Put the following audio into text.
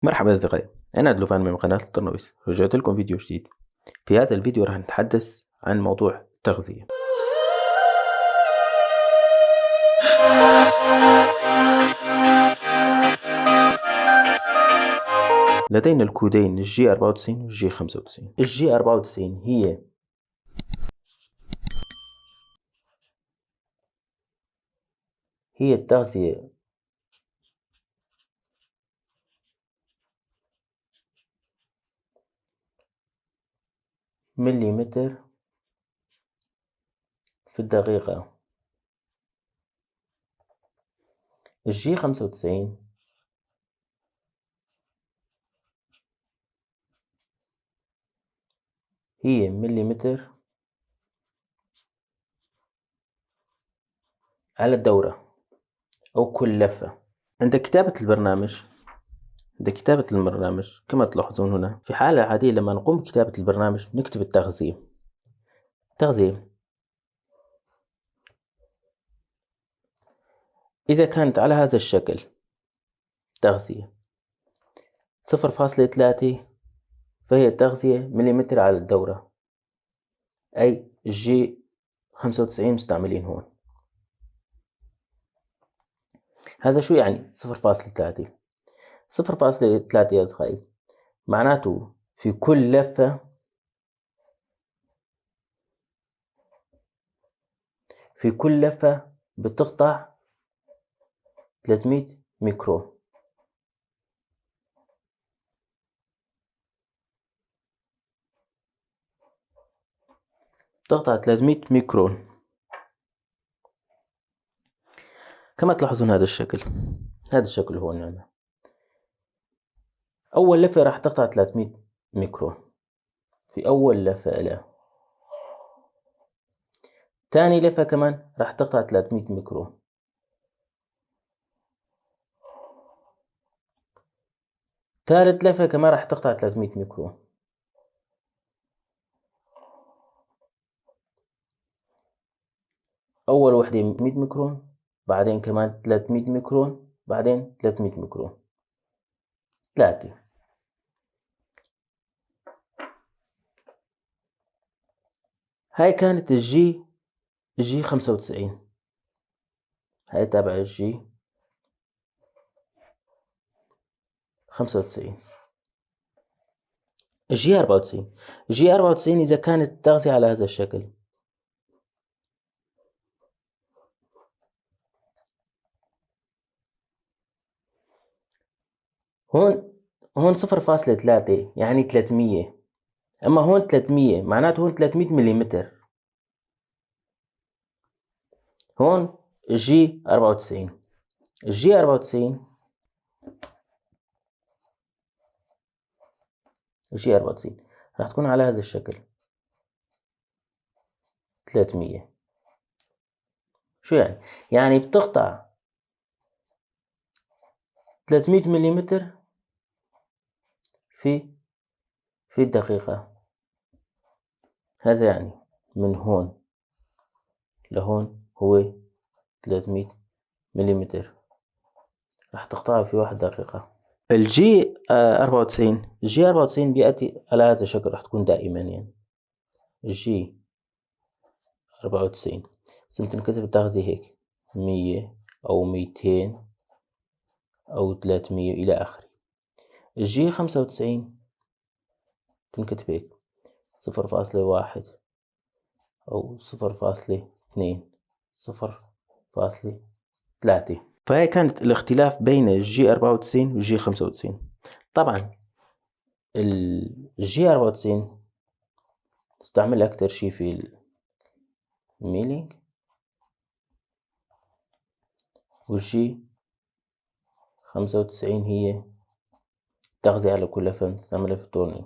مرحبا أصدقائي، أنا دلوفان من قناة الطرنويس. رجعت لكم فيديو جديد. في هذا الفيديو راح نتحدث عن موضوع التغذية. لدينا الكودين الجي 94 والجي 95. الجي 94 هي التغذية مليمتر في الدقيقة. الجي 95 هي مليمتر على الدورة أو كل لفة. عند كتابة البرنامج كما تلاحظون هنا، في حالة عادية لما نقوم بكتابة البرنامج نكتب التغذية إذا كانت على هذا الشكل تغذية 0.3 فهي التغذية مليمتر على الدورة، أي الجي 95 مستعملين هون. هذا شو يعني 0.3؟ 0.3 يا أصدقائي معناته في كل لفة بتقطع 300 ميكرون. تقطع 300 ميكرون كما تلاحظون. هذا الشكل هون يعني. أول لفة راح تقطع 300 ميكرون في أول لفة إلها. تاني لفة كمان راح تقطع 300 ميكرون. ثالث لفة كمان راح تقطع 300 ميكرون. أول وحدة 100 ميكرون، بعدين كمان 300 ميكرون، بعدين 300 ميكرون. 3. هاي كانت الجي 95. هاي تابع الجي 95. الجي 94 إذا كانت التغذية على هذا الشكل. هون 0.3 يعني 300، أما هون 300 معناته هون 300 مليمتر. هون الجي 94. الجي 94 راح تكون على هذا الشكل 300. شو يعني؟ يعني بتقطع 300 مليمتر في الدقيقة. هذا يعني من هون لهون هو 300 مليمتر راح تقطعها في 1 دقيقة. الجي 94 بيأتي على هذا الشكل، راح تكون دائما يعني الجي 94 بس تنكتب التغذية هيك 100 أو 200 أو 300 إلى آخره. الجي 95 تنكتب هيك 0.1 أو 0.2 0.3. فهي كانت الاختلاف بين الجي 94 والجي 95. طبعا الجي 94 تستعمل أكتر شي في الميلينج، والجي 95 هي تغذية على كل لفة نستعملها في التورنينج.